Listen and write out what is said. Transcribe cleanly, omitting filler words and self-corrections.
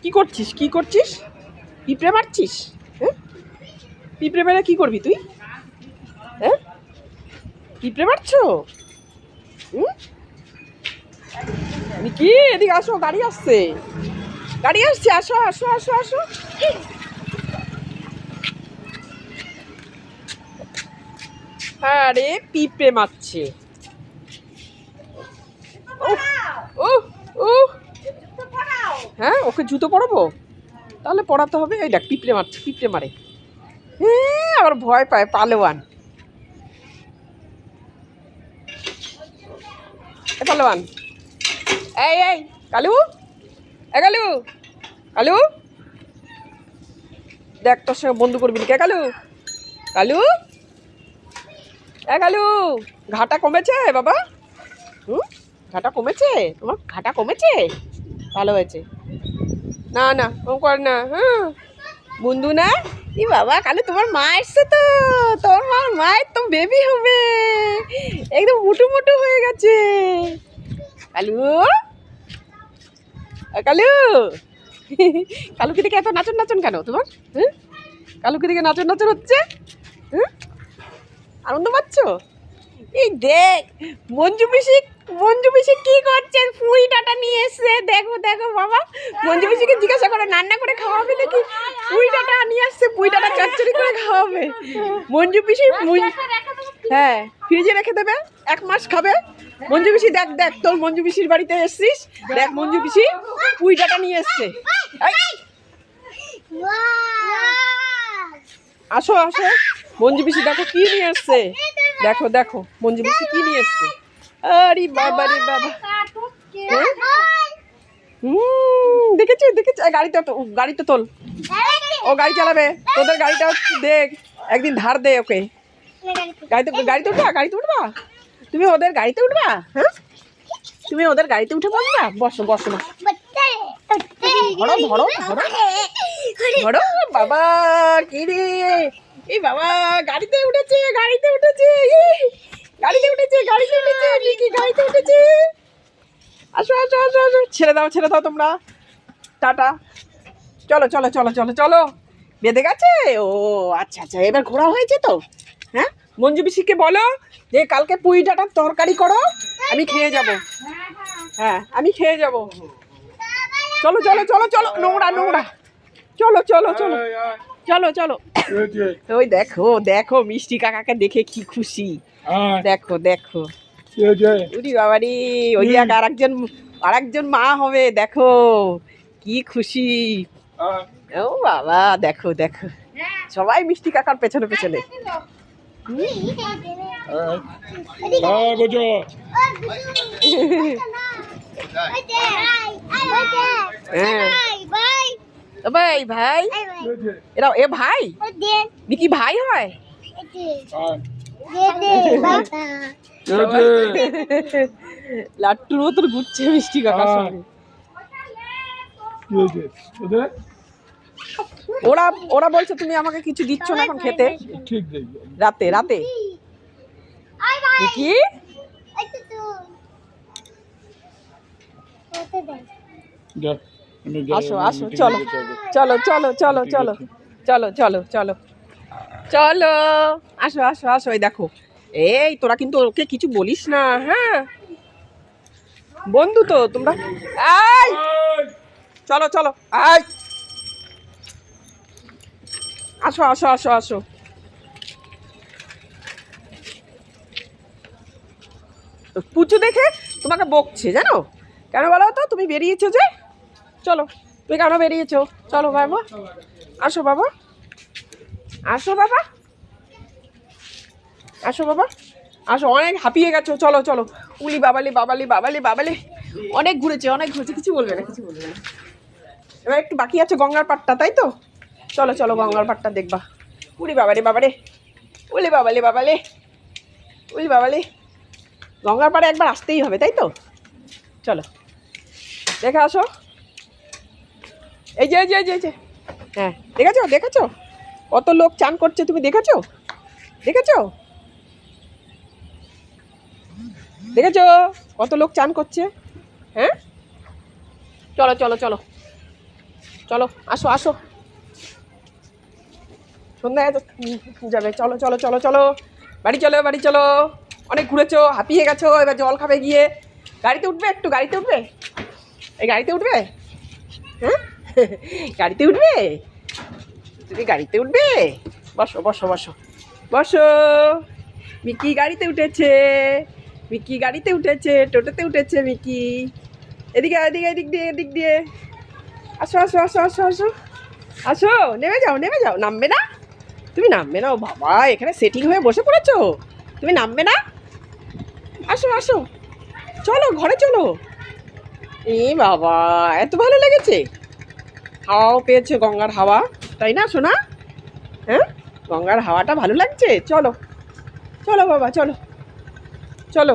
কি করছিস কি করছিস? পিঁপড়ে মারছিস? হ্যাঁ, পিঁপড়ে মেরে কি করবি তুই? হ্যাঁ, পিঁপড়ে মারছো? কি এদিকে আসো, গাড়ি আসছে, গাড়ি আসছে, আসো আসো আসো আসো। আরে পিঁপড়ে মারছে। ও ও হ্যাঁ, ওকে জুতো পরাবো? তাহলে পড়াতে হবে। এই দেখ পিঁপড়ে মারছে, পিঁপড়ে মারে। হ্যাঁ, আবার ভয় পায় পালোয়ান। পালোয়ান, এই এই কালু, এ কালু, কালু দেখ তোর সঙ্গে বন্ধু করবি কে? কালু, কালু, এ কালু, ঘাটা কমেছে বাবা? ঘাটা কমেছে? তোমার ঘাটা কমেছে? ভালো হয়েছে। না না ও কর না। হ্যাঁ, বন্ধু না? ই বাবা কালু, তোমার মা এসছে তো। তোমার মায়ের তো বেবি হবে, একদম মুটু মুটু হয়ে গেছে। কালু, কালু, কালুকে দিকে এত নাচন নাচন কেন তোমার? হ্যাঁ, কালুকে দিকে নাচন নাচন হচ্ছে। হ্যাঁ, আনন্দ পাচ্ছ? এই দেখ মঞ্জু পিসি, মঞ্জু পিসি কি করছে? পুঁই ডাঁটা নিয়ে এসছে। দেখো দেখো বাবা, মঞ্জু পিসিকে জিজ্ঞাসা করে রান্না করে খাওয়াবে নাকি। পুঁই ডাঁটা নিয়ে আসছে, পুঁই ডাঁটা চচ্চড়ি করে খাওয়াবে মঞ্জু পিসি। হ্যাঁ, ফ্রিজে রেখে দেবে, 1 মাস খাবে মঞ্জু পিসি। দেখ দেখ তোর মঞ্জু পিসির বাড়িতে এসছিস, দেখ মঞ্জু পিসি পুঁই ডাঁটা নিয়ে এসছে। আসো আসো, মঞ্জু পিসি দেখো কি নিয়ে এসছে। দেখো দেখো মঞ্জু পিসি কি নিয়ে এসছে। আরে বাবা রে বাবা। দেখেছো দেখেছো, গাড়িতে গাড়িতে তোল, ও গাড়ি চালাবে। তোদের গাড়িটা দেখ, একদিন ধার দে ওকে। গাড়িতে উঠবা, গাড়িতে উঠবা, তুমি ওদের গাড়িতে উঠবা? হ্যাঁ, তুমি ওদের গাড়িতে উঠে পড়বা? বসো বসো বসো। ধরো ধরো ধরো ধরো। বাবা কি রে, এই বাবা গাড়িতে উঠেছে, গাড়িতে উঠেছে, গাড়িতে উঠেছে, গাড়িতে উঠেছে, মিকি গাড়িতে উঠেছে। আসো আসো আসো আসো, ছেড়ে দাও তোমরা, টাটা। চলো চলো চলো চলো চলো, বেঁধে গেছে। ও আচ্ছা আচ্ছা, এবার ঘোরা হয়েছে তো। হ্যাঁ, মঞ্জু পিসিকে বলো যে কালকে পুঁই ডাঁটার তরকারি করো, আমি খেয়ে যাব। হ্যাঁ, আমি খেয়ে যাব। চলো চলো চলো চলো, নোংরা নোংরা, চলো চলো চলো চলো চলো। ওই দেখো দেখো মিষ্টি কাকাকে দেখে কি খুশি। দেখো দেখো, উরি বাবারি, ওই এক আরেকজন মা হবে। দেখো কি খুশি। ও বাবা, দেখো দেখো সবাই মিষ্টি কাকার পেছনে পেছনে। ভাই ভাই, এরা এ ভাই মিকি ভাই হয়। লাট্টুর মতন ঘুরছে মিষ্টি কাকার সঙ্গে। ওরা ওরা বলছে তুমি আমাকে কিছু দিচ্ছ না এখন খেতে। রাতে রাতে কি? আসো আসো, চলো চলো চলো চলো চলো চলো চলো চলো চলো, আসো আসো আসো। এই দেখো, এই তোরা কিন্তু ওকে কিছু বলিস না। হ্যাঁ, বন্ধু তো তোমরা। এই চলো চলো, এই আসো আসো আসো আসো। পুচু দেখে তোমাকে বকছে জানো কেন বলো তো? তুমি বেরিয়েছো যে, চলো তুমি কেন বেরিয়েছো? চলো বাবা, আসো বাবা, আসো বাবা, আসো বাবা, আসো। অনেক হাঁপিয়ে গেছো, চলো চলো। উলি বাবালি বাবালি বাবালি বাবালি, অনেক ঘুরেছে অনেক ঘুরেছে, কিছু বলবে না কিছু বলবে না। এবার একটু বাকি আছে গঙ্গার পাড়টা, তাই তো? চলো চলো গঙ্গার পাড়টা দেখবা। উলি বাবারে বাবারে, উলি বাবালে বাবালে, উলি বাবালে, গঙ্গার পাড়ে একবার আসতেই হবে, তাই তো? চলো দেখে আসো। এই যে এই যে এই যে, হ্যাঁ দেখেছো দেখেছো কত লোক চান করছে, তুমি দেখেছো দেখেছো দেখেছো কত লোক চান করছে। হ্যাঁ, চলো চলো চলো চলো আসো আসো, সন্ধ্যা যাবে, চলো চলো চলো চলো, বাড়ি চলো বাড়ি চলো, অনেক ঘুরেছো, হাঁপিয়ে গেছো, এবার জল খাবে গিয়ে। গাড়িতে উঠবে, একটু গাড়িতে উঠবে, এই গাড়িতে উঠবে, হ্যাঁ গাড়িতে উঠবে, তুমি গাড়িতে উঠবে, বসো বসো বসো বসো। মিকি গাড়িতে উঠেছে, মিকি গাড়িতে উঠেছে, টোটোতে উঠেছে মিকি। এদিকে এদিকে এদিক দিয়ে এদিক দিয়ে, আসো আসো আসো আসো আসো আসো, নেমে যাও নেমে যাও, নামবে না, তুমি নামবে না? ও বাবা, এখানে সেটিং হয়ে বসে পড়েছো, তুমি নামবে না? আসো আসো, চলো ঘরে চলো। এ বাবা, এত ভালো লেগেছে, হাওয়াও পেয়েছে, গঙ্গার হাওয়া, তাই না সোনা? হ্যাঁ, গঙ্গার হাওয়াটা ভালো লাগছে, চলো চলো বাবা চলো চলো।